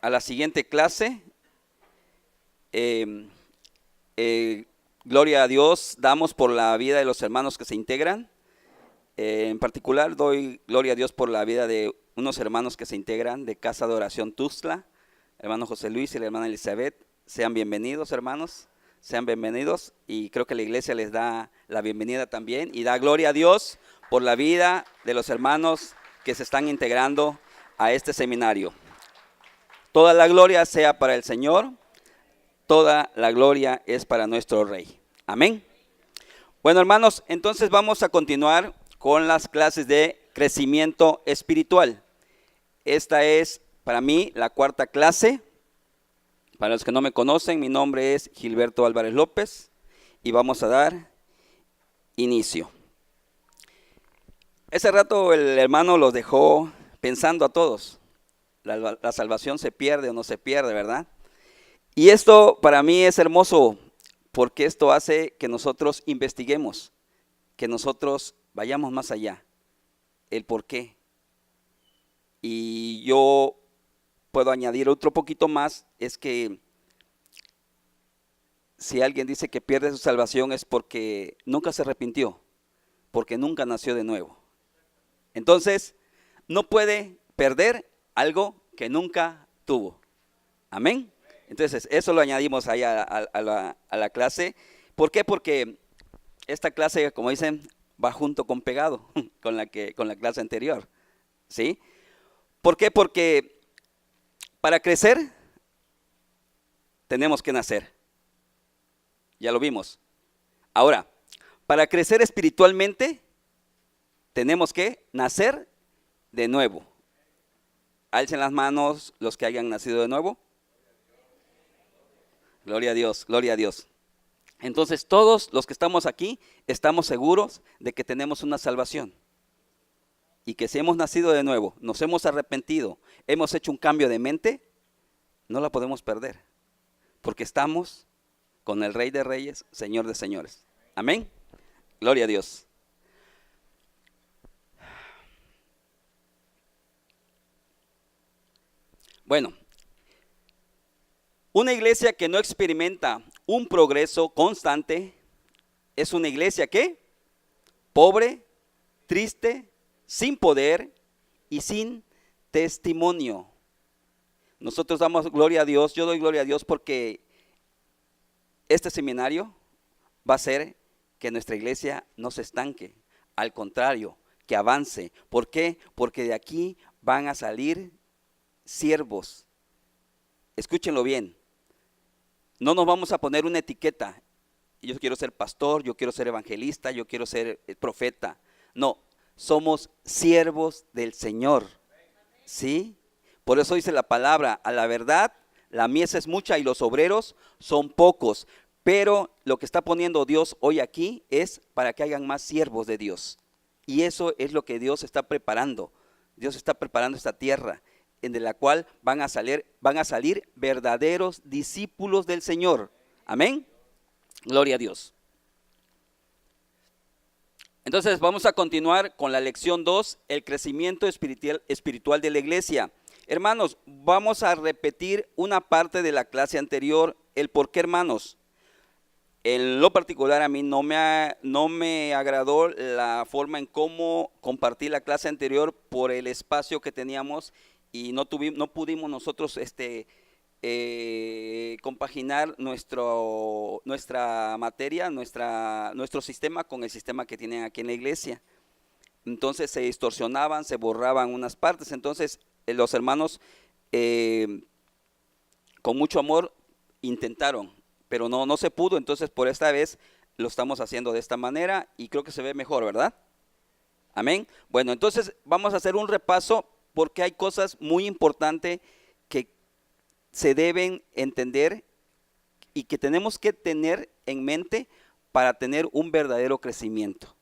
a la siguiente clase. Eh, Gloria a Dios, damos por la vida de los hermanos que se integran. En particular doy gloria a Dios por la vida de unos hermanos que se integran de Casa de Oración Tuxtla, hermano José Luis y la hermana Elizabeth. Sean bienvenidos, hermanos, sean bienvenidos, y creo que la iglesia les da la bienvenida también y da gloria a Dios por la vida de los hermanos que se están integrando a este seminario. Toda la gloria sea para el Señor, toda la gloria es para nuestro Rey. Amén. Bueno, hermanos, entonces vamos a continuar con las clases de crecimiento espiritual. Esta es para mí la cuarta clase. Para los que no me conocen, mi nombre es Gilberto Álvarez López y vamos a dar inicio. Ese rato el hermano los dejó pensando a todos. La salvación se pierde o no se pierde, ¿verdad? Y esto para mí es hermoso, porque esto hace que nosotros investiguemos, que nosotros vayamos más allá, el por qué. Y yo puedo añadir otro poquito más, es que si alguien dice que pierde su salvación es porque nunca se arrepintió, porque nunca nació de nuevo. Entonces, no puede perder algo que nunca tuvo. Amén. Entonces, eso lo añadimos ahí a la clase. ¿Por qué? Porque esta clase, como dicen, va junto con pegado con la clase anterior. ¿Sí? ¿Por qué? Porque para crecer tenemos que nacer. Ya lo vimos. Ahora, para crecer espiritualmente tenemos que nacer de nuevo. Alcen las manos los que hayan nacido de nuevo. Gloria a Dios, gloria a Dios. Entonces todos los que estamos aquí estamos seguros de que tenemos una salvación. Y que si hemos nacido de nuevo, nos hemos arrepentido, hemos hecho un cambio de mente, no la podemos perder. Porque estamos con el Rey de Reyes, Señor de Señores. Amén. Gloria a Dios. Bueno, una iglesia que no experimenta un progreso constante es una iglesia que pobre, triste, sin poder y sin testimonio. Nosotros damos gloria a Dios, yo doy gloria a Dios porque este seminario va a hacer que nuestra iglesia no se estanque, al contrario, que avance. ¿Por qué? Porque de aquí van a salir siervos. Escúchenlo bien. No nos vamos a poner una etiqueta. Yo quiero ser pastor, yo quiero ser evangelista, yo quiero ser profeta. No, somos siervos del Señor. ¿Sí? Por eso dice la palabra, a la verdad, la mies es mucha y los obreros son pocos. Pero lo que está poniendo Dios hoy aquí es para que hayan más siervos de Dios. Y eso es lo que Dios está preparando. Dios está preparando esta tierra, en la cual van a salir verdaderos discípulos del Señor. Amén. Gloria a Dios. Entonces vamos a continuar con la lección 2, el crecimiento espiritual de la iglesia. Hermanos, vamos a repetir una parte de la clase anterior, el por qué, hermanos. En lo particular a mí no me agradó la forma en cómo compartí la clase anterior por el espacio que teníamos y no pudimos nosotros compaginar nuestra materia, nuestro sistema con el sistema que tienen aquí en la iglesia. Entonces se distorsionaban, se borraban unas partes. Entonces los hermanos con mucho amor intentaron, pero no se pudo. Entonces por esta vez lo estamos haciendo de esta manera y creo que se ve mejor, ¿verdad? Amén. Bueno, entonces vamos a hacer un repaso porque hay cosas muy importantes que se deben entender y que tenemos que tener en mente para tener un verdadero crecimiento.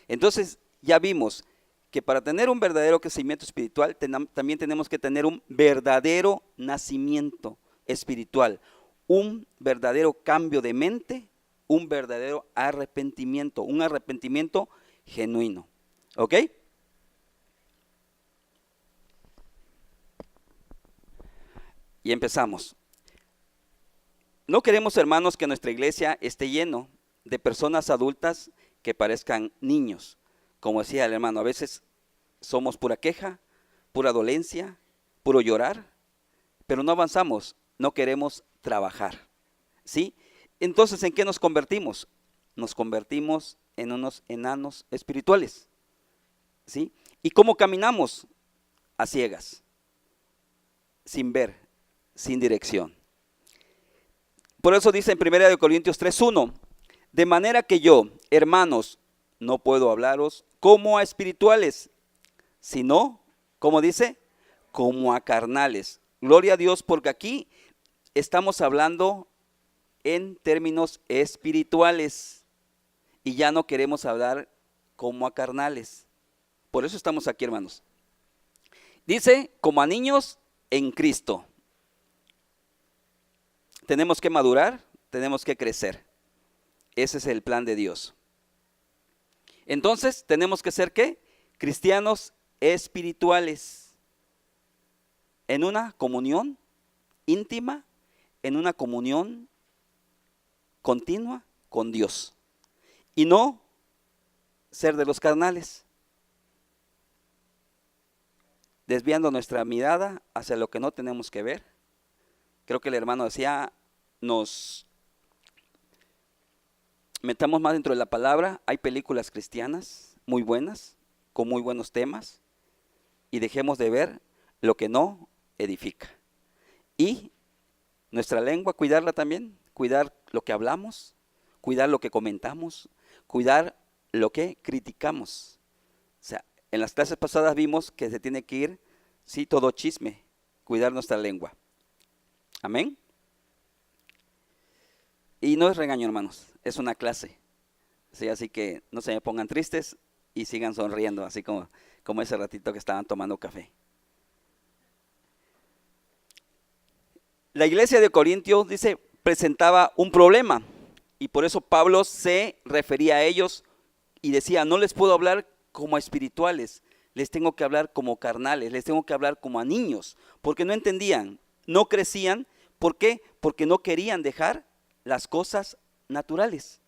Entonces ya vimos que para tener un verdadero crecimiento espiritual también tenemos que tener un verdadero nacimiento espiritual, un verdadero cambio de mente, un verdadero arrepentimiento, un arrepentimiento genuino. ¿Ok? Y empezamos. No queremos, hermanos, que nuestra iglesia esté lleno de personas adultas que parezcan niños. Como decía el hermano, a veces somos pura queja, pura dolencia, puro llorar, pero no avanzamos, no queremos trabajar, ¿sí? Entonces, ¿en qué nos convertimos? Nos convertimos en unos enanos espirituales, ¿sí? ¿Y cómo caminamos? A ciegas, sin ver, sin dirección. Por eso dice en 1 Corintios 3:1, de manera que yo, hermanos, no puedo hablaros como a espirituales, sino, como dice, como a carnales. Gloria a Dios, porque aquí estamos hablando en términos espirituales y ya no queremos hablar como a carnales. Por eso estamos aquí, hermanos. Dice, como a niños en Cristo. Tenemos que madurar, tenemos que crecer. Ese es el plan de Dios. Entonces, tenemos que ser ¿qué? Cristianos espirituales. En una comunión íntima, en una comunión continua con Dios. Y no ser de los carnales, desviando nuestra mirada hacia lo que no tenemos que ver. Creo que el hermano decía, nos metamos más dentro de la palabra. Hay películas cristianas muy buenas, con muy buenos temas, y dejemos de ver lo que no edifica. Y nuestra lengua, cuidarla también, cuidar lo que hablamos, cuidar lo que comentamos, cuidar lo que criticamos. O sea, en las clases pasadas vimos que se tiene que ir, sí, todo chisme, cuidar nuestra lengua. Amén. Y no es regaño, hermanos, es una clase. Sí, así que no se me pongan tristes y sigan sonriendo, así como ese ratito que estaban tomando café. La iglesia de Corintios, dice, presentaba un problema y por eso Pablo se refería a ellos y decía, no les puedo hablar como a espirituales, les tengo que hablar como carnales, les tengo que hablar como a niños, porque no entendían, no crecían. ¿Por qué? Porque no querían dejar las cosas naturales,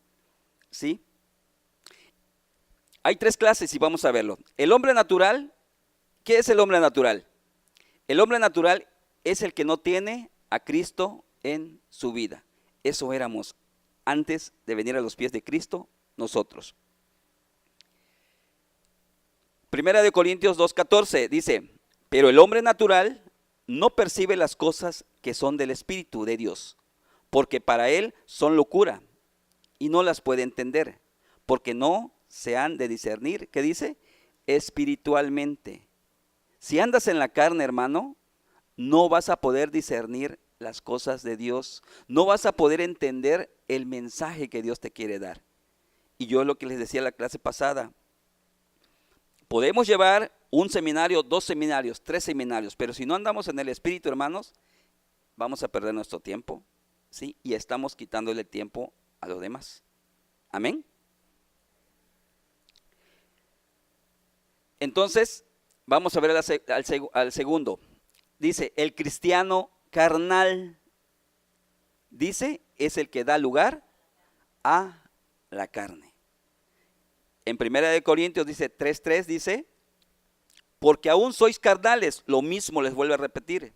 ¿sí? Hay tres clases y vamos a verlo. El hombre natural, ¿qué es el hombre natural? El hombre natural es el que no tiene a Cristo en su vida. Eso éramos antes de venir a los pies de Cristo nosotros. 1 Corintios 2:14 dice, pero el hombre natural no percibe las cosas que son del Espíritu de Dios, porque para él son locura y no las puede entender, porque no se han de discernir, ¿qué dice? Espiritualmente. Si andas en la carne, hermano, no vas a poder discernir las cosas de Dios, no vas a poder entender el mensaje que Dios te quiere dar. Y yo lo que les decía en la clase pasada, podemos llevar un seminario, 2 seminarios, 3 seminarios, pero si no andamos en el Espíritu, hermanos, vamos a perder nuestro tiempo, ¿sí? Y estamos quitándole tiempo a los demás. Amén. Entonces, vamos a ver al segundo. Dice, el cristiano carnal, dice, es el que da lugar a la carne. En 1 Corintios dice 3:3, dice, porque aún sois carnales, lo mismo les vuelvo a repetir,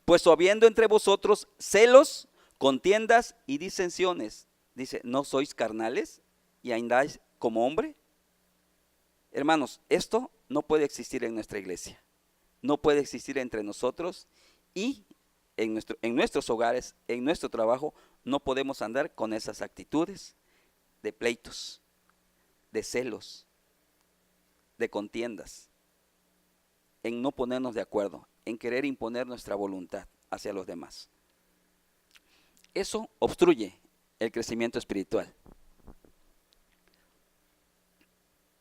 pues habiendo entre vosotros celos, contiendas y disensiones. Dice, ¿no sois carnales y andáis como hombre? Hermanos, esto no puede existir en nuestra iglesia, no puede existir entre nosotros y en nuestros hogares, en nuestro trabajo, no podemos andar con esas actitudes de pleitos, de celos, de contiendas, en no ponernos de acuerdo, en querer imponer nuestra voluntad hacia los demás. Eso obstruye el crecimiento espiritual.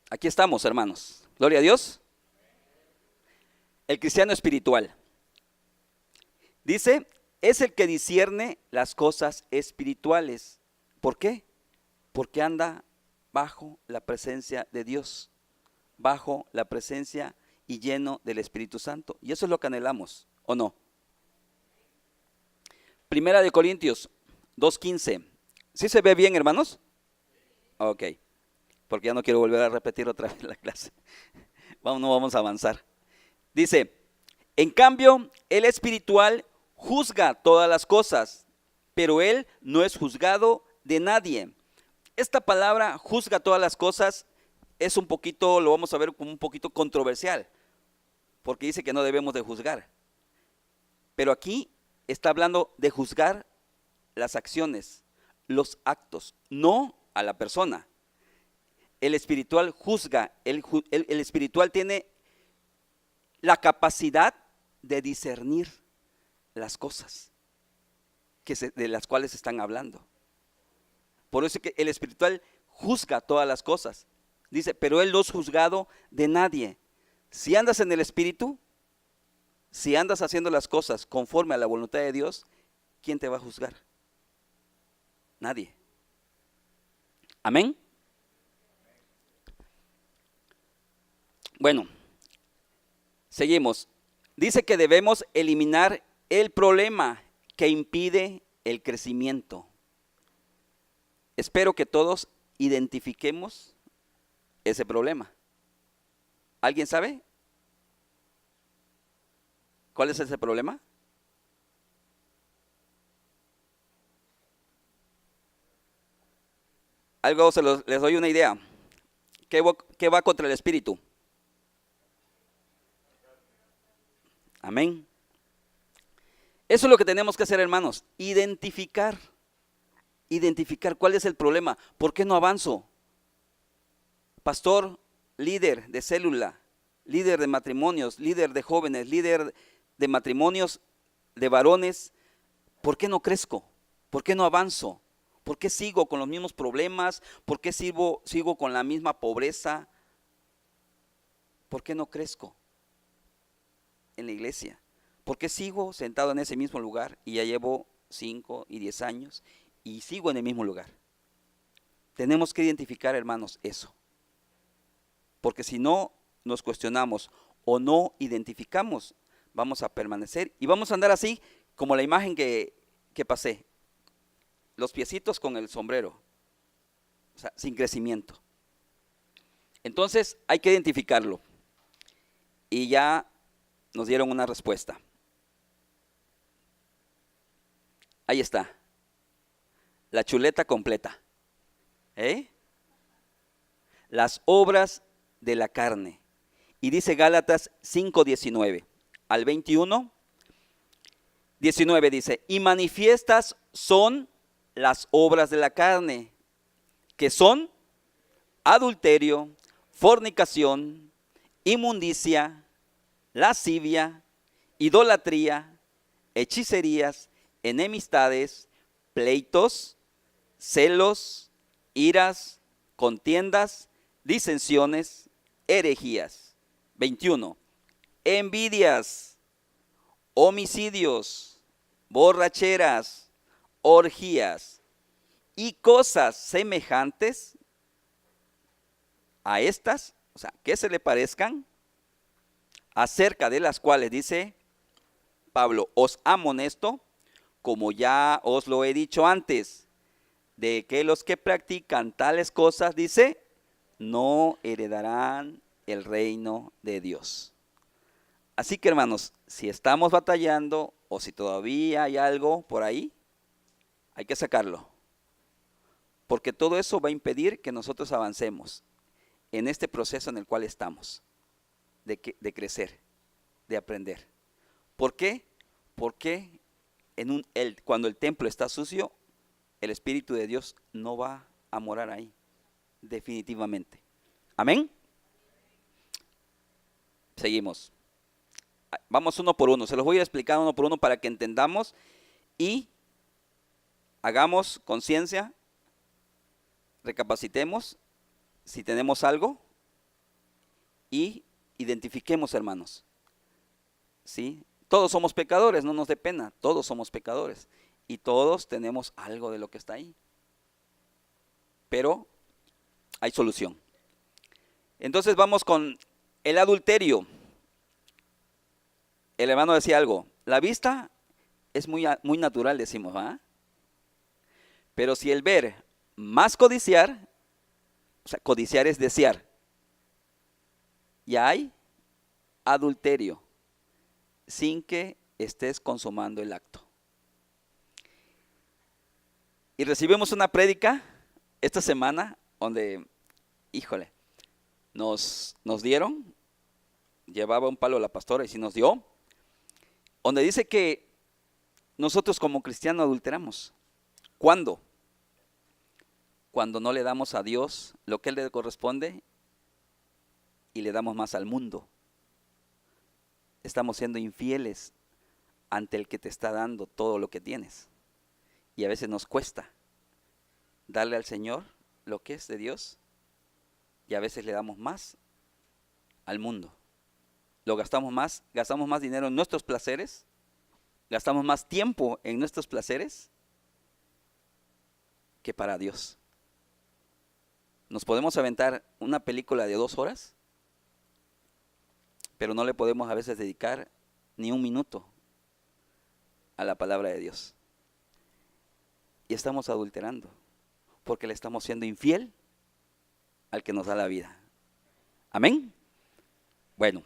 Aquí estamos, hermanos. Gloria a Dios. El cristiano espiritual, dice, es el que discierne las cosas espirituales. ¿Por qué? Porque anda bajo la presencia de Dios, bajo la presencia y lleno del Espíritu Santo. Y eso es lo que anhelamos, ¿o no? Primera de Corintios 2:15. ¿Sí se ve bien, hermanos? Ok, porque ya no quiero volver a repetir otra vez la clase. No vamos a avanzar. Dice, en cambio, el espiritual juzga todas las cosas, pero él no es juzgado de nadie. Esta palabra juzga todas las cosas es un poquito, lo vamos a ver como un poquito controversial, porque dice que no debemos de juzgar. Pero aquí está hablando de juzgar las acciones, los actos, no a la persona. El espiritual juzga, el espiritual tiene la capacidad de discernir las cosas de las cuales están hablando. Por eso es que el espiritual juzga todas las cosas. Dice, pero él no es juzgado de nadie. Si andas en el espíritu, si andas haciendo las cosas conforme a la voluntad de Dios, ¿quién te va a juzgar? Nadie. Amén. Bueno, seguimos. Dice que debemos eliminar el problema que impide el crecimiento. Espero que todos identifiquemos ese problema. ¿Alguien sabe cuál es ese problema? Les doy una idea. ¿Qué va contra el espíritu? Amén. Eso es lo que tenemos que hacer, hermanos. Identificar cuál es el problema. ¿Por qué no avanzo? Pastor, líder de célula, líder de matrimonios, líder de jóvenes, líder de matrimonios de varones. ¿Por qué no crezco? ¿Por qué no avanzo? ¿Por qué sigo con los mismos problemas? ¿Por qué sigo con la misma pobreza? ¿Por qué no crezco en la iglesia? ¿Por qué sigo sentado en ese mismo lugar y ya llevo 5 y 10 años y sigo en el mismo lugar? Tenemos que identificar, hermanos, eso. Porque si no nos cuestionamos o no identificamos, vamos a permanecer y vamos a andar así como la imagen que pasé. Los piecitos con el sombrero, o sea, sin crecimiento. Entonces hay que identificarlo. Y ya nos dieron una respuesta. Ahí está. La chuleta completa. Las obras de la carne. Y dice Gálatas 5:19 al 21. 19 dice, y manifiestas son las obras de la carne, que son adulterio, fornicación, inmundicia, lascivia, idolatría, hechicerías, enemistades, pleitos, celos, iras, contiendas, disensiones, herejías. 21. Envidias, homicidios, borracheras, orgías y cosas semejantes a estas, o sea, que se le parezcan, acerca de las cuales dice Pablo, os amonesto, como ya os lo he dicho antes, de que los que practican tales cosas, dice, no heredarán el reino de Dios. Así que, hermanos, si estamos batallando o si todavía hay algo por ahí, hay que sacarlo. Porque todo eso va a impedir que nosotros avancemos en este proceso en el cual estamos, de crecer, de aprender. ¿Por qué? Porque cuando el templo está sucio, el Espíritu de Dios no va a morar ahí, definitivamente. ¿Amén? Seguimos. Vamos uno por uno, se los voy a explicar uno por uno para que entendamos y hagamos conciencia, recapacitemos si tenemos algo y identifiquemos, hermanos. ¿Sí? Todos somos pecadores, no nos dé pena, todos somos pecadores y todos tenemos algo de lo que está ahí. Pero hay solución. Entonces vamos con el adulterio. El hermano decía algo, la vista es muy natural, decimos, ¿ah? Pero si el ver más codiciar, o sea, codiciar es desear, ya hay adulterio sin que estés consumando el acto. Y recibimos una prédica esta semana donde, híjole, nos dieron, llevaba un palo la pastora y sí nos dio, donde dice que nosotros como cristianos adulteramos. ¿Cuándo? Cuando no le damos a Dios lo que Él le corresponde y le damos más al mundo. Estamos siendo infieles ante el que te está dando todo lo que tienes. Y a veces nos cuesta darle al Señor lo que es de Dios y a veces le damos más al mundo. Gastamos más dinero en nuestros placeres, gastamos más tiempo en nuestros placeres que para Dios. Nos podemos aventar una película de 2 horas, pero no le podemos a veces dedicar ni un minuto a la palabra de Dios. Y estamos adulterando, porque le estamos siendo infiel al que nos da la vida. Amén. Bueno,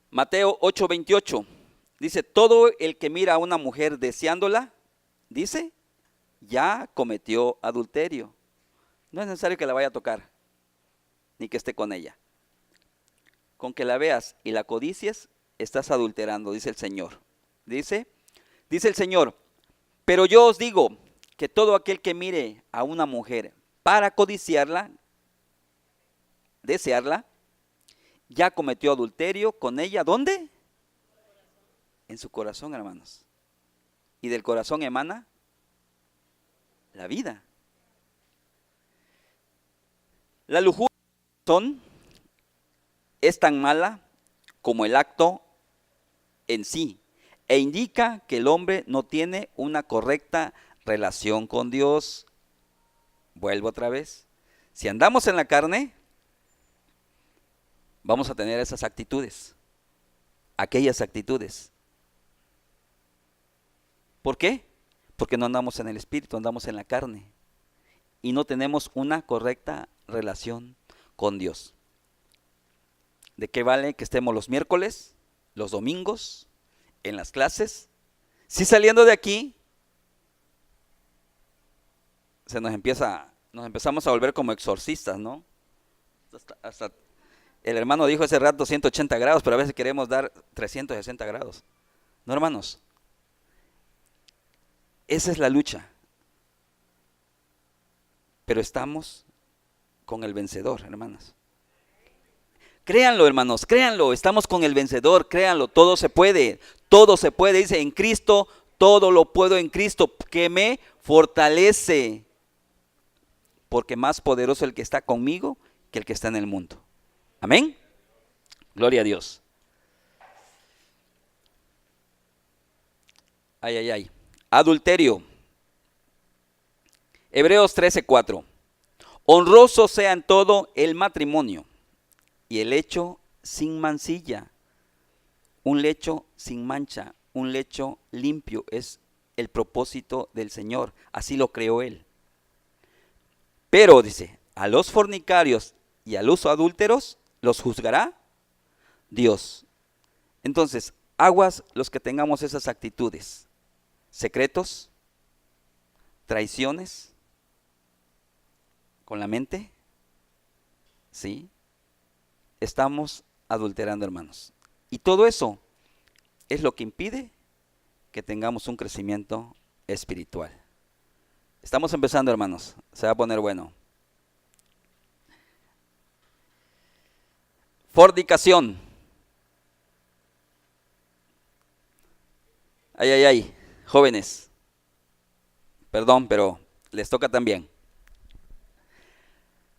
Mateo 8:28 dice: todo el que mira a una mujer deseándola, dice, ya cometió adulterio. No es necesario que la vaya a tocar, ni que esté con ella. Con que la veas y la codicies, estás adulterando, dice el Señor. Dice el Señor: pero yo os digo que todo aquel que mire a una mujer para codiciarla, desearla, ya cometió adulterio con ella. ¿Dónde? En su corazón, hermanos. Y del corazón emana la vida. La lujuria es tan mala como el acto en sí, e indica que el hombre no tiene una correcta relación con Dios. Vuelvo otra vez. Si andamos en la carne, vamos a tener esas actitudes, aquellas actitudes. ¿Por qué? Porque no andamos en el espíritu, andamos en la carne y no tenemos una correcta relación con Dios. ¿De qué vale que estemos los miércoles, los domingos, en las clases? Si saliendo de aquí nos empezamos a volver como exorcistas, ¿no? Hasta el hermano dijo hace rato 180 grados, pero a veces queremos dar 360 grados. No, hermanos. Esa es la lucha. Pero estamos con el vencedor, hermanos. Créanlo, hermanos, créanlo, estamos con el vencedor, créanlo, todo se puede, dice en Cristo, todo lo puedo en Cristo que me fortalece, porque más poderoso el que está conmigo que el que está en el mundo. Amén. Gloria a Dios. Ay. Adulterio. Hebreos 13:4. Honroso sea en todo el matrimonio y el lecho sin mancilla. Un lecho sin mancha, un lecho limpio es el propósito del Señor. Así lo creó Él. Pero, dice, a los fornicarios y a los adúlteros los juzgará Dios. Entonces, aguas los que tengamos esas actitudes. Secretos, traiciones, con la mente, ¿sí? Estamos adulterando, hermanos. Y todo eso es lo que impide que tengamos un crecimiento espiritual. Estamos empezando, hermanos. Se va a poner bueno. Fornicación. Ay. Jóvenes. Perdón, pero les toca también.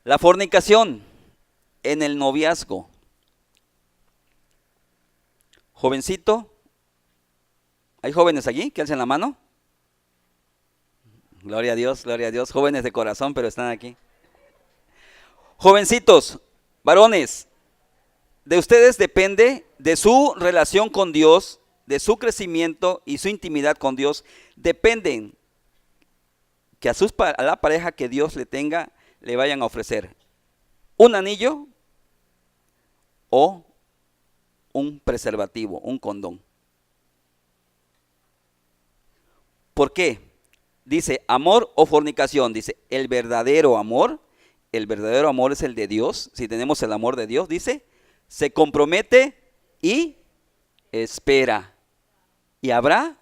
La fornicación en el noviazgo. Jovencito. ¿Hay jóvenes aquí que alcen la mano? Gloria a Dios, gloria a Dios. Jóvenes de corazón, pero están aquí. Jovencitos, varones, de ustedes depende de su relación con Dios de su crecimiento y su intimidad con Dios dependen que a la pareja que Dios le tenga le vayan a ofrecer un anillo o un preservativo, un condón. ¿Por qué? Dice amor o fornicación. Dice el verdadero amor es el de Dios. Si tenemos el amor de Dios, dice, se compromete y espera. Y habrá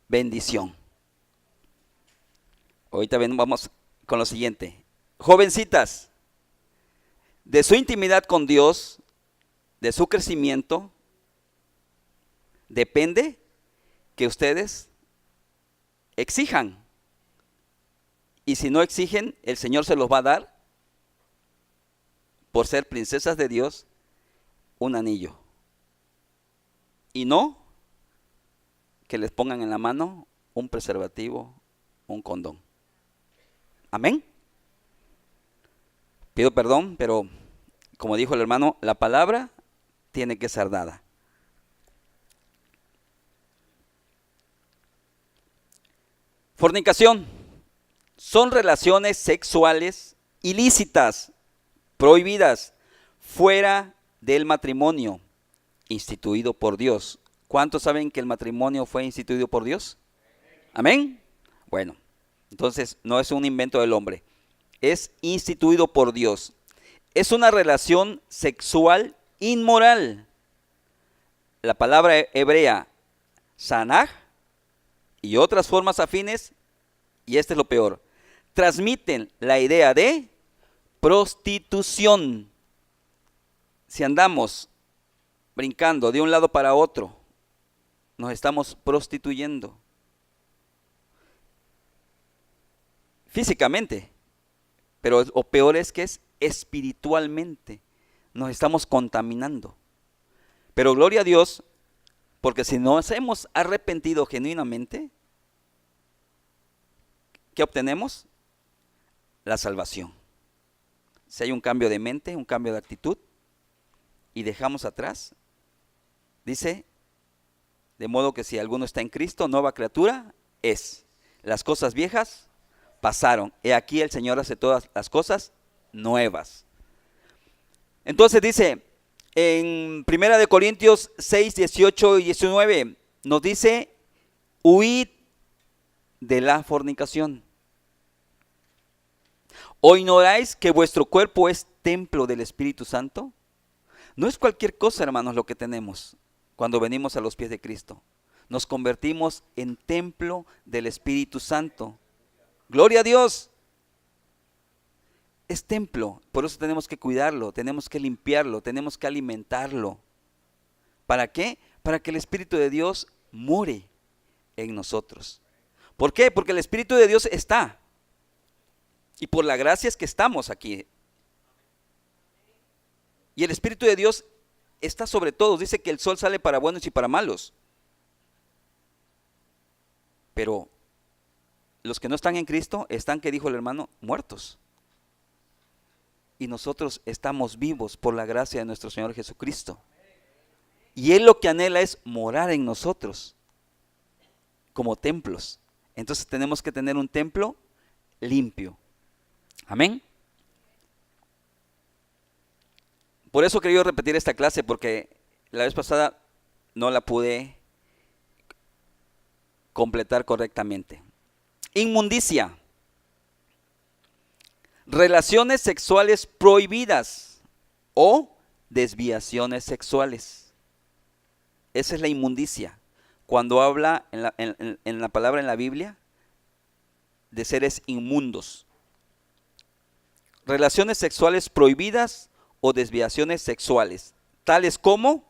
bendición. Ahorita vamos con lo siguiente. Jovencitas, de su intimidad con Dios, de su crecimiento, depende que ustedes exijan. Y si no exigen, el Señor se los va a dar, por ser princesas de Dios, un anillo. Y no que les pongan en la mano un preservativo, un condón. Amén. Pido perdón, pero como dijo el hermano, la palabra tiene que ser dada. Fornicación. Son relaciones sexuales ilícitas, prohibidas, fuera del matrimonio, instituido por Dios. ¿Cuántos saben que el matrimonio fue instituido por Dios? Amén. Bueno, entonces no es un invento del hombre, es instituido por Dios. Es una relación sexual inmoral. La palabra hebrea sanaj y otras formas afines, y este es lo peor, transmiten la idea de prostitución. Si andamos brincando de un lado para otro, nos estamos prostituyendo físicamente, pero lo peor es que es espiritualmente, nos estamos contaminando. Pero gloria a Dios, porque si nos hemos arrepentido genuinamente, ¿qué obtenemos? La salvación. Si hay un cambio de mente, un cambio de actitud, y dejamos atrás, dice, de modo que si alguno está en Cristo, nueva criatura es. Las cosas viejas pasaron. He aquí el Señor hace todas las cosas nuevas. Entonces dice, en 1 Corintios 6, 18 y 19, nos dice, huid de la fornicación. ¿O ignoráis que vuestro cuerpo es templo del Espíritu Santo? No es cualquier cosa, hermanos, lo que tenemos cuando venimos a los pies de Cristo. Nos convertimos en templo del Espíritu Santo. Gloria a Dios. Es templo, por eso tenemos que cuidarlo, tenemos que limpiarlo, tenemos que alimentarlo. ¿Para qué? Para que el Espíritu de Dios more en nosotros. ¿Por qué? Porque el Espíritu de Dios está. Y por la gracia es que estamos aquí. Y el Espíritu de Dios está sobre todos. Dice que el sol sale para buenos y para malos. Pero los que no están en Cristo están, que dijo el hermano, muertos. Y nosotros estamos vivos por la gracia de nuestro Señor Jesucristo. Y Él lo que anhela es morar en nosotros como templos. Entonces tenemos que tener un templo limpio. Amén. Por eso quería repetir esta clase, porque la vez pasada no la pude completar correctamente. Inmundicia. Relaciones sexuales prohibidas o desviaciones sexuales. Esa es la inmundicia. Cuando habla en la palabra en la Biblia de seres inmundos. Relaciones sexuales prohibidas o desviaciones sexuales, tales como,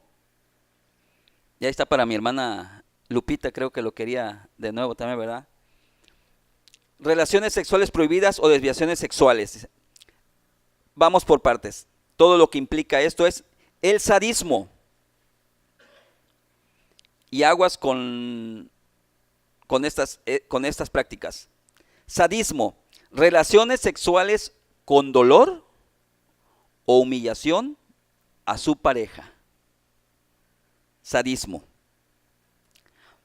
ya está para mi hermana Lupita, creo que lo quería de nuevo también, ¿verdad? Relaciones sexuales prohibidas o desviaciones sexuales. Vamos por partes. Todo lo que implica esto es el sadismo. Y aguas con estas prácticas. Sadismo, relaciones sexuales con dolor o humillación a su pareja. Sadismo.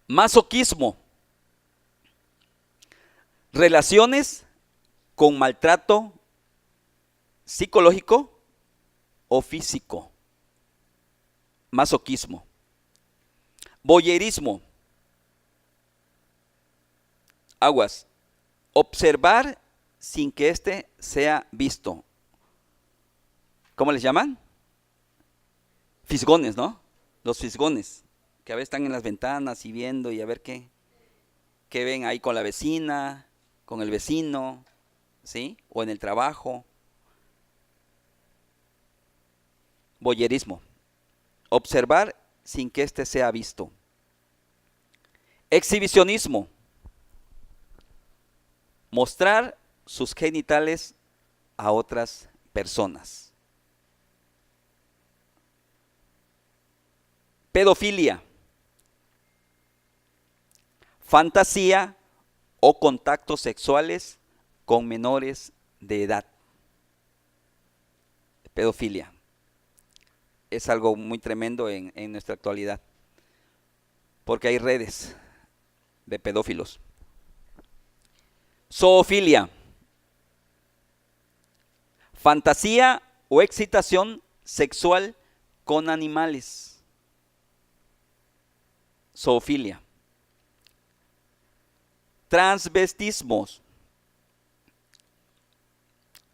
Masoquismo. Relaciones con maltrato psicológico o físico. Masoquismo. Voyerismo. Aguas. Observar sin que éste sea visto. ¿Cómo les llaman? Fisgones, ¿no? Los fisgones, que a veces están en las ventanas y viendo y a ver qué ven ahí con la vecina, con el vecino, ¿sí? O en el trabajo. Voyerismo. Observar sin que éste sea visto. Exhibicionismo. Mostrar sus genitales a otras personas. Pedofilia. Fantasía o contactos sexuales con menores de edad. Pedofilia. Es algo muy tremendo en nuestra actualidad, porque hay redes de pedófilos. Zoofilia. Fantasía o excitación sexual con animales. Zoofilia. Transvestismos.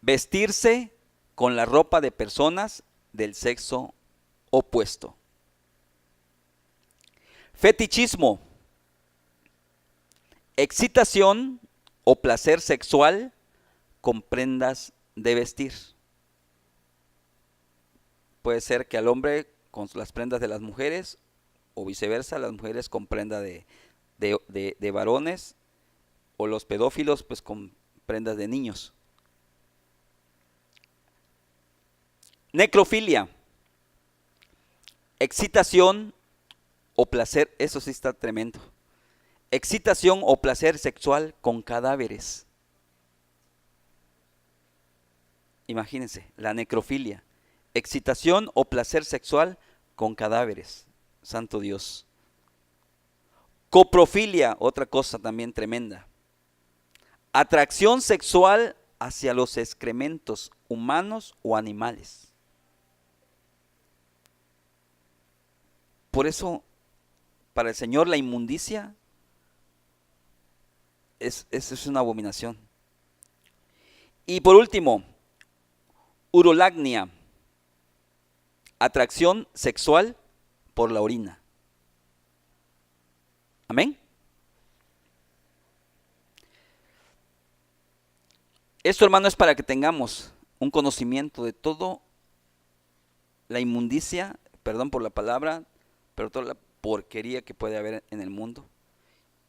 Vestirse con la ropa de personas del sexo opuesto. Fetichismo. Excitación o placer sexual con prendas de vestir. Puede ser que al hombre con las prendas de las mujeres o viceversa, las mujeres con prenda de varones, o los pedófilos pues con prendas de niños. Necrofilia. Excitación o placer, eso sí está tremendo. Excitación o placer sexual con cadáveres. Imagínense, la necrofilia. Excitación o placer sexual con cadáveres. Santo Dios. Coprofilia, otra cosa también tremenda. Atracción sexual hacia los excrementos humanos o animales. Por eso, para el Señor la inmundicia es una abominación. Y por último, urolagnia, atracción sexual por la orina. Amén. Esto, hermano, es para que tengamos un conocimiento de todo la inmundicia, perdón por la palabra, pero toda la porquería que puede haber en el mundo,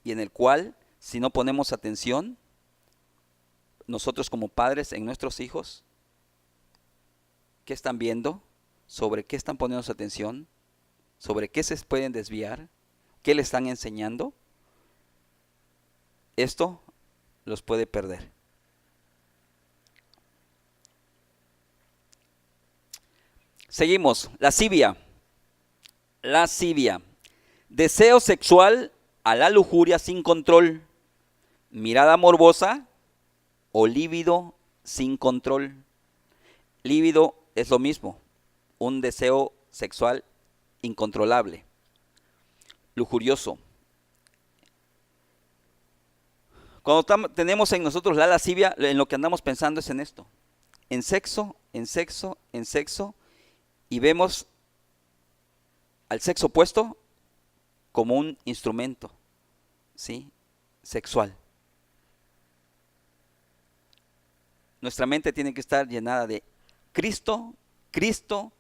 y en el cual, si no ponemos atención, nosotros como padres en nuestros hijos, ¿qué están viendo? ¿Sobre qué están poniendo su atención? ¿Sobre qué se pueden desviar? ¿Qué le están enseñando? Esto los puede perder. Seguimos, lascivia. Lascivia. Deseo sexual a la lujuria sin control. Mirada morbosa o líbido sin control. Líbido es lo mismo, un deseo sexual incontrolable. Lujurioso. Cuando tenemos en nosotros la lascivia, en lo que andamos pensando es en esto. En sexo, en sexo, en sexo. Y vemos al sexo opuesto como un instrumento, ¿sí? Sexual. Nuestra mente tiene que estar llenada de Cristo, Cristo,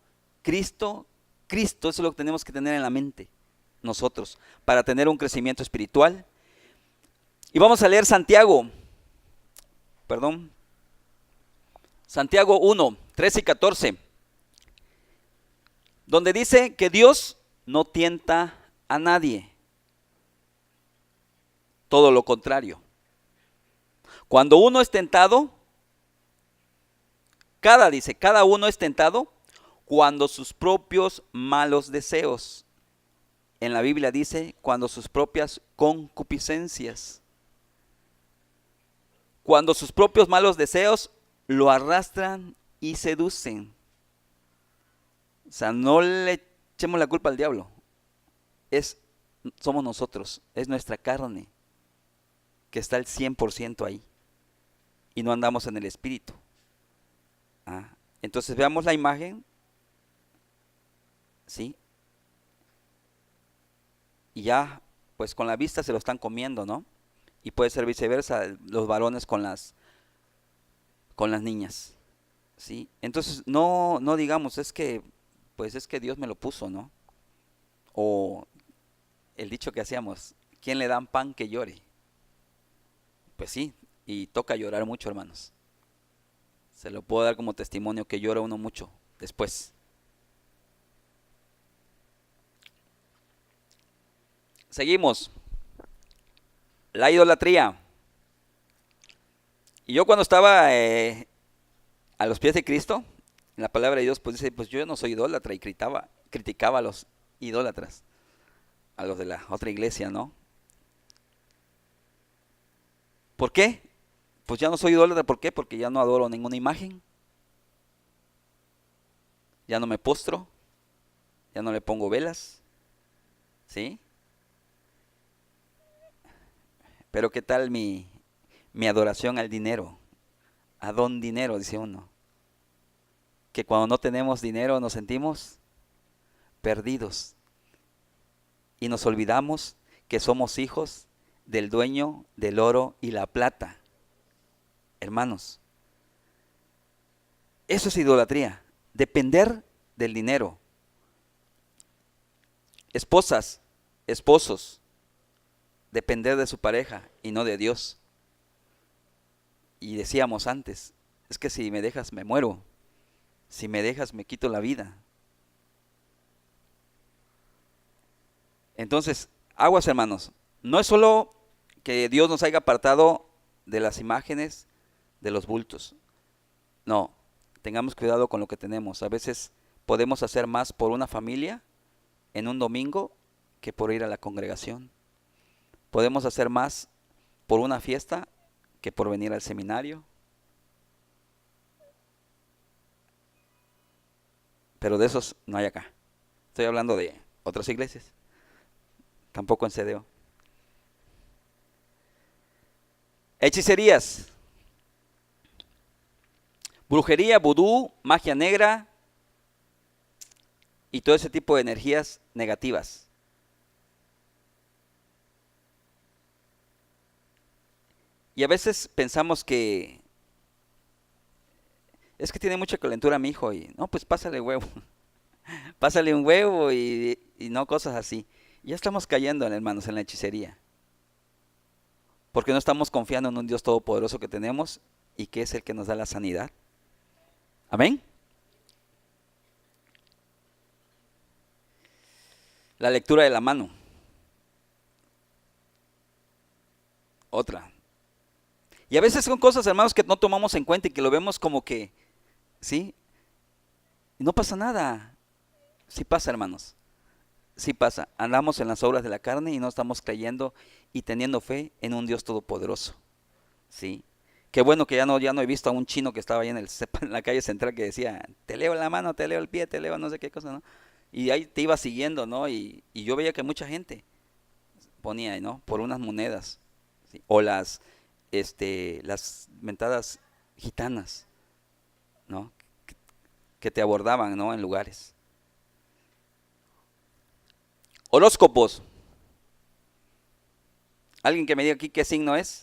Cristo, Cristo. Eso es lo que tenemos que tener en la mente nosotros para tener un crecimiento espiritual. Y vamos a leer Santiago 1, 13 y 14, donde dice que Dios no tienta a nadie. Todo lo contrario. Cuando uno es tentado, cada uno es tentado cuando sus propios malos deseos en la Biblia dice, cuando sus propias concupiscencias, cuando sus propios malos deseos lo arrastran y seducen. O sea, no le echemos la culpa al diablo. Somos nosotros, es nuestra carne que está al 100% ahí. Y no andamos en el espíritu. Entonces veamos la imagen. ¿Sí? Y ya, pues con la vista se lo están comiendo, ¿no? Y puede ser viceversa, los varones con las niñas. ¿Sí? Entonces no digamos, pues es que Dios me lo puso, ¿no? O el dicho que hacíamos, ¿quién le dan pan que llore? Pues sí, y toca llorar mucho, hermanos. Se lo puedo dar como testimonio que llora uno mucho después. Seguimos. La idolatría. Y yo cuando estaba a los pies de Cristo, en la palabra de Dios, pues dice, pues yo no soy idólatra, y criticaba a los idólatras, a los de la otra iglesia, ¿no? ¿Por qué? Pues ya no soy idólatra, ¿por qué? Porque ya no adoro ninguna imagen, ya no me postro, ya no le pongo velas, ¿sí? Pero ¿qué tal mi adoración al dinero? A don dinero, dice uno. Que cuando no tenemos dinero nos sentimos perdidos y nos olvidamos que somos hijos del dueño del oro y la plata. Hermanos, eso es idolatría, depender del dinero. Esposas, esposos, depender de su pareja y no de Dios. Y decíamos antes, es que si me dejas me muero, si me dejas me quito la vida. Entonces, aguas, hermanos, no es solo que Dios nos haya apartado de las imágenes, de los bultos. No, tengamos cuidado con lo que tenemos. A veces podemos hacer más por una familia en un domingo que por ir a la congregación. Podemos hacer más por una fiesta que por venir al seminario. Pero de esos no hay acá. Estoy hablando de otras iglesias. Tampoco en CDO. Hechicerías. Brujería, vudú, magia negra y todo ese tipo de energías negativas. Y a veces pensamos que es que tiene mucha calentura mi hijo y no, pues pásale huevo. Pásale un huevo y no cosas así. Ya estamos cayendo, hermanos, en la hechicería. Porque no estamos confiando en un Dios todopoderoso que tenemos y que es el que nos da la sanidad. Amén. La lectura de la mano. Otra. Y a veces son cosas, hermanos, que no tomamos en cuenta y que lo vemos como que, ¿sí? No pasa nada. Sí pasa, hermanos. Sí pasa. Andamos en las obras de la carne y no estamos creyendo y teniendo fe en un Dios todopoderoso. ¿Sí? Qué bueno que ya no he visto a un chino que estaba ahí en la calle central que decía, te leo la mano, te leo el pie, te leo no sé qué cosa, ¿no? Y ahí te iba siguiendo, ¿no? Y yo veía que mucha gente ponía ahí, ¿no? Por unas monedas. ¿Sí? O las mentadas gitanas, ¿no? Que te abordaban, ¿no? En lugares. Horóscopos. ¿Alguien que me diga aquí qué signo es?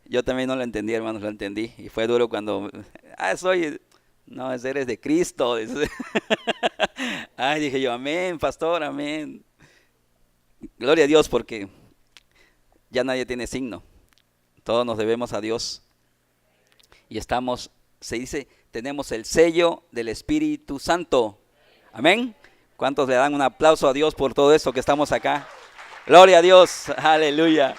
Yo también no lo entendí, hermanos, lo entendí. Y fue duro cuando, no, eres de Cristo. Ay, dije yo, amén, pastor, amén. Gloria a Dios porque ya nadie tiene signo. Todos nos debemos a Dios. Y se dice, tenemos el sello del Espíritu Santo. Amén. ¿Cuántos le dan un aplauso a Dios por todo eso que estamos acá? Gloria a Dios, aleluya.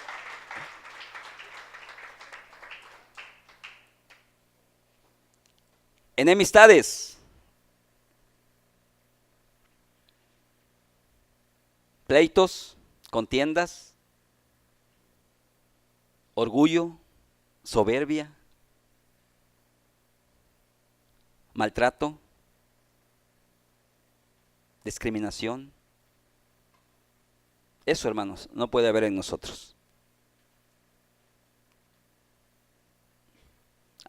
Enemistades. pleitos, contiendas, orgullo, soberbia, maltrato, discriminación. Eso, hermanos, no puede haber en nosotros.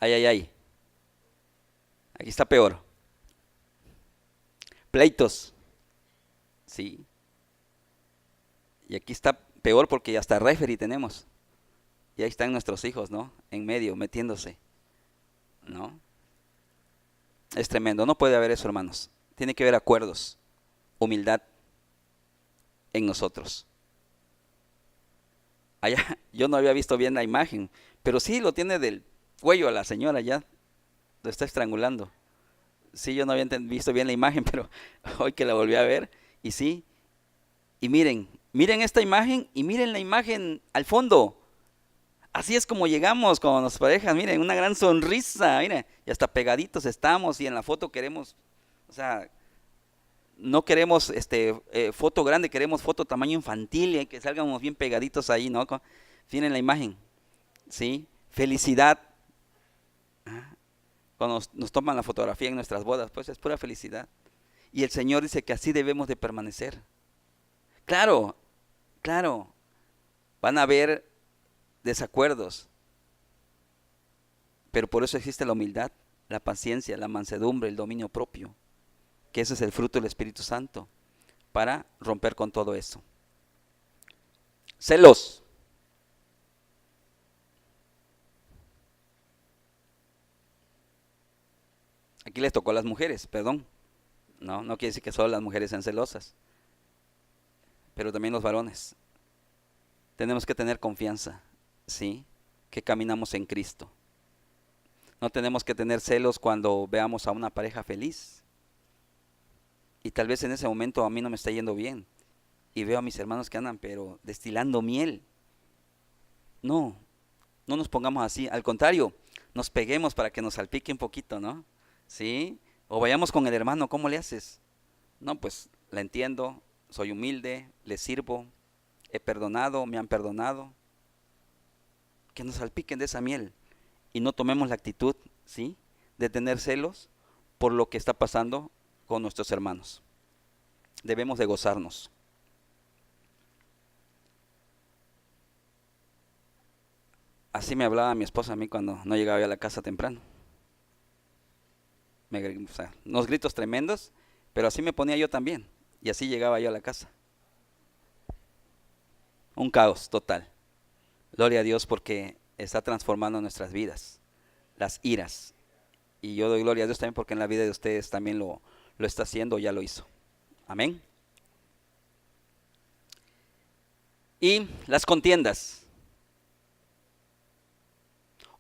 Ay, ay, ay. Aquí está peor. Pleitos. Sí. Y aquí está peor porque ya hasta referee tenemos. Y ahí están nuestros hijos, ¿no? En medio, metiéndose. ¿No? Es tremendo. No puede haber eso, hermanos. Tiene que haber acuerdos, humildad en nosotros. Allá, yo no había visto bien la imagen, pero sí lo tiene del cuello a la señora ya. Lo está estrangulando. Sí, yo no había visto bien la imagen, pero hoy que la volví a ver, y sí. Y miren esta imagen y miren la imagen al fondo. Así es como llegamos con las parejas, miren, una gran sonrisa, miren, y hasta pegaditos estamos y en la foto queremos, o sea, no queremos foto grande, queremos foto tamaño infantil y que salgamos bien pegaditos ahí, ¿no? Miren la imagen, ¿sí? Felicidad. Cuando nos toman la fotografía en nuestras bodas, pues es pura felicidad. Y el Señor dice que así debemos de permanecer. Claro, claro, van a haber desacuerdos, pero por eso existe la humildad, la paciencia, la mansedumbre, el dominio propio, que ese es el fruto del Espíritu Santo, para romper con todo eso. Celos. Aquí les tocó a las mujeres, perdón. No quiere decir que solo las mujeres sean celosas, pero también los varones. Tenemos que tener confianza, ¿sí? Que caminamos en Cristo. No tenemos que tener celos cuando veamos a una pareja feliz. Y tal vez en ese momento a mí no me está yendo bien. Y veo a mis hermanos que andan, pero destilando miel. No nos pongamos así. Al contrario, nos peguemos para que nos salpique un poquito, ¿no? ¿Sí? O vayamos con el hermano, ¿cómo le haces? No, pues la entiendo, soy humilde, le sirvo, he perdonado, me han perdonado. Que nos salpiquen de esa miel y no tomemos la actitud, ¿sí?, de tener celos por lo que está pasando con nuestros hermanos. Debemos de gozarnos. Así me hablaba mi esposa a mí cuando no llegaba yo a la casa temprano. O sea, unos gritos tremendos, pero así me ponía yo también. Y así llegaba yo a la casa. Un caos total. Gloria a Dios porque está transformando nuestras vidas, las iras. Y yo doy gloria a Dios también porque en la vida de ustedes también lo está haciendo, ya lo hizo. Amén. Y las contiendas.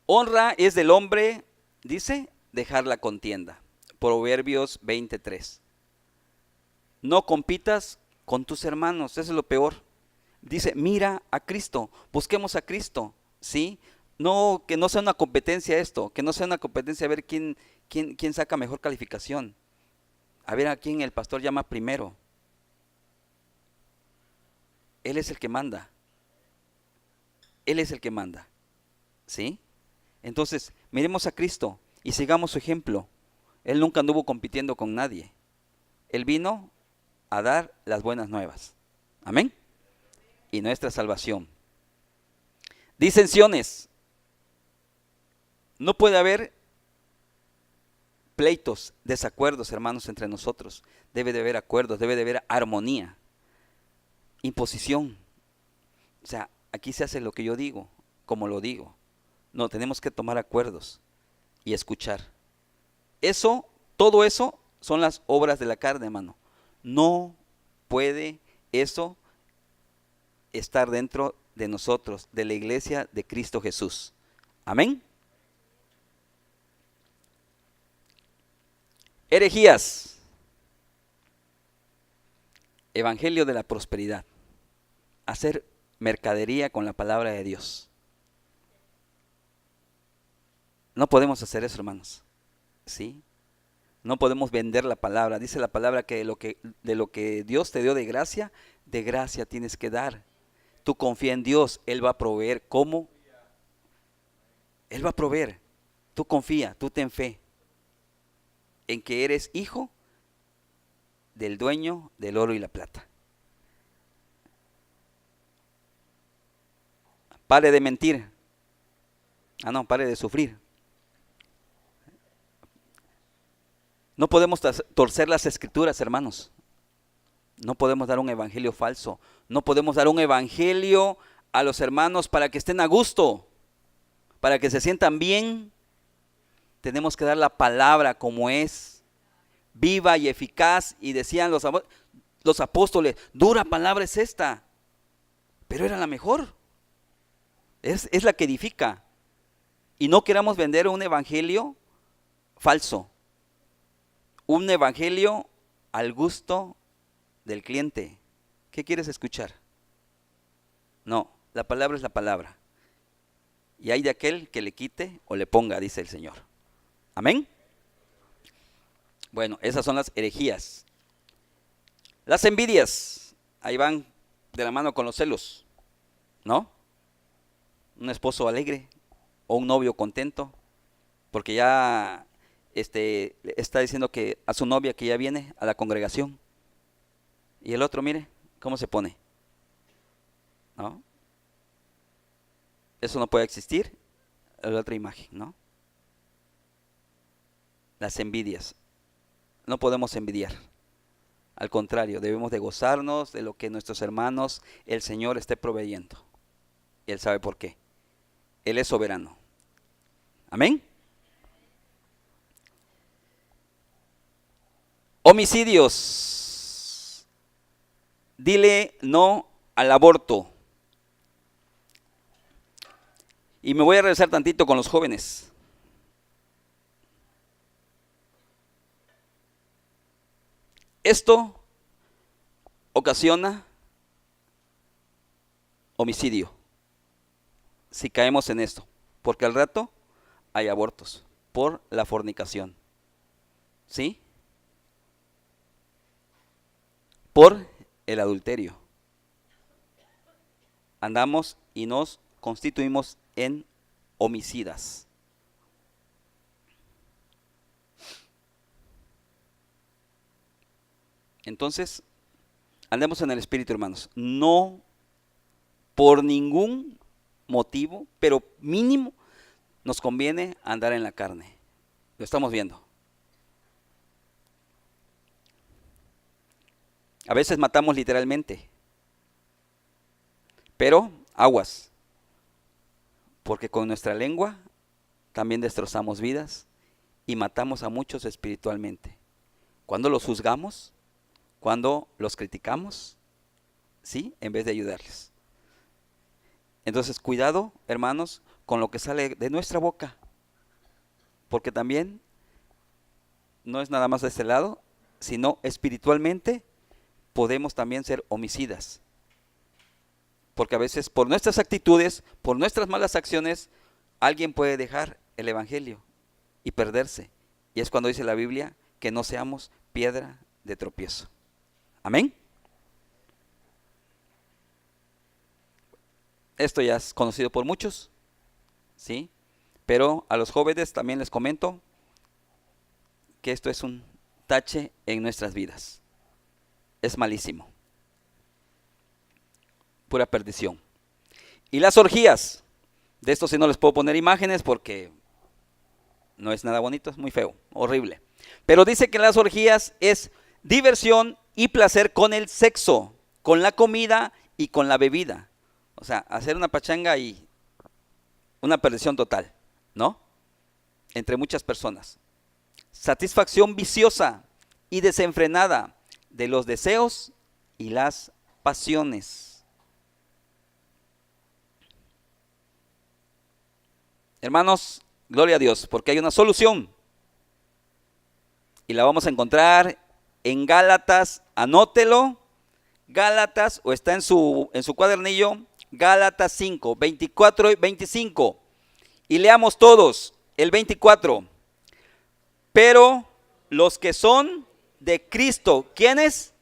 Honra es del hombre, dice, dejar la contienda. Proverbios 23. No compitas con tus hermanos, eso es lo peor. Dice, mira a Cristo, busquemos a Cristo, ¿sí? No, que no sea una competencia esto, que no sea una competencia a ver quién saca mejor calificación. A ver a quién el pastor llama primero. Él es el que manda. Él es el que manda, ¿sí? Entonces, miremos a Cristo y sigamos su ejemplo. Él nunca anduvo compitiendo con nadie. Él vino a dar las buenas nuevas. Amén. Y nuestra salvación. Disensiones. No puede haber pleitos, desacuerdos, hermanos, entre nosotros. Debe de haber acuerdos, debe de haber armonía. Imposición. O sea, aquí se hace lo que yo digo, como lo digo. No, tenemos que tomar acuerdos y escuchar. Eso, todo eso son las obras de la carne, hermano. No puede eso estar dentro de nosotros, de la iglesia de Cristo Jesús. Amén. Herejías. Evangelio de la prosperidad. Hacer mercadería con la palabra de Dios. No podemos hacer eso, hermanos. ¿Sí? No podemos vender la palabra. Dice la palabra que de lo que Dios te dio de gracia, de gracia tienes que dar. Tú confía en Dios, Él va a proveer. ¿Cómo? Él va a proveer. Tú confía, tú ten fe en que eres hijo del dueño del oro y la plata. Pare de mentir. Pare de sufrir. No podemos torcer las escrituras, hermanos. No podemos dar un evangelio falso. No podemos dar un evangelio a los hermanos para que estén a gusto, para que se sientan bien. Tenemos que dar la palabra como es, viva y eficaz. Y decían los apóstoles, dura palabra es esta, pero era la mejor. Es la que edifica. Y no queramos vender un evangelio falso, un evangelio al gusto del cliente. ¿Qué quieres escuchar? No, la palabra es la palabra. Y hay de aquel que le quite o le ponga, dice el Señor. Amén. Bueno, esas son las herejías. Las envidias, ahí van de la mano con los celos, ¿no? Un esposo alegre o un novio contento porque ya está diciendo que a su novia que ya viene a la congregación, y el otro, mire cómo se pone, ¿no? Eso no puede existir. La otra imagen, ¿no? Las envidias. No podemos envidiar. Al contrario, debemos de gozarnos de lo que nuestros hermanos, el Señor esté proveyendo. Y Él sabe por qué. Él es soberano. Amén. Homicidios. Dile no al aborto. Y me voy a regresar tantito con los jóvenes. Esto ocasiona homicidio si caemos en esto, porque al rato hay abortos por la fornicación, ¿sí? Por el adulterio. Andamos y nos constituimos en homicidas. Entonces, andemos en el Espíritu, hermanos. No por ningún motivo, pero mínimo, nos conviene andar en la carne. Lo estamos viendo. A veces matamos literalmente, pero aguas, porque con nuestra lengua también destrozamos vidas y matamos a muchos espiritualmente. Cuando los juzgamos, cuando los criticamos, ¿sí? En vez de ayudarles. Entonces, cuidado, hermanos, con lo que sale de nuestra boca, porque también no es nada más de este lado, sino espiritualmente podemos también ser homicidas. Porque a veces por nuestras actitudes, por nuestras malas acciones, alguien puede dejar el evangelio y perderse. Y es cuando dice la Biblia que no seamos piedra de tropiezo. Amén. Esto ya es conocido por muchos, ¿sí? Pero a los jóvenes también les comento que esto es un tache en nuestras vidas. Es malísimo. Pura perdición. Y las orgías. De esto sí no les puedo poner imágenes porque no es nada bonito, es muy feo, horrible. Pero dice que las orgías es diversión y placer con el sexo, con la comida y con la bebida. O sea, hacer una pachanga y una perdición total, ¿no? Entre muchas personas. Satisfacción viciosa y desenfrenada de los deseos y las pasiones. Hermanos, gloria a Dios, porque hay una solución. Y la vamos a encontrar en Gálatas, anótelo, Gálatas, o está en su cuadernillo, Gálatas 5, 24 y 25. Y leamos todos el 24. Pero los que son de Cristo, ¿quiénes?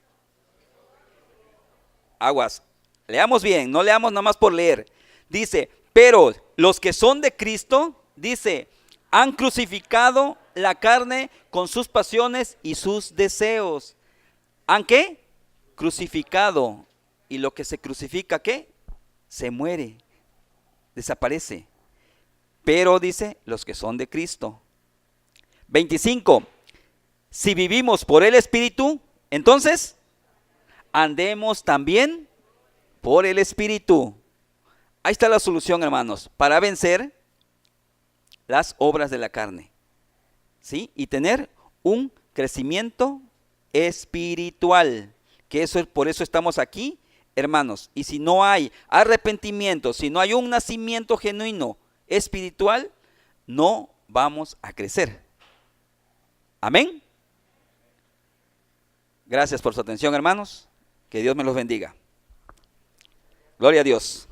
Aguas. Leamos bien, no leamos nada más por leer. Dice, pero los que son de Cristo, dice, han crucificado la carne con sus pasiones y sus deseos. ¿Han qué? Crucificado. Y lo que se crucifica, ¿qué? Se muere, desaparece. Pero dice, los que son de Cristo. 25. Si vivimos por el Espíritu, entonces andemos también por el Espíritu. Ahí está la solución, hermanos, para vencer las obras de la carne, ¿sí? Y tener un crecimiento espiritual, que eso, por eso estamos aquí, hermanos. Y si no hay arrepentimiento, si no hay un nacimiento genuino espiritual, no vamos a crecer. Amén. Gracias por su atención, hermanos. Que Dios me los bendiga. Gloria a Dios.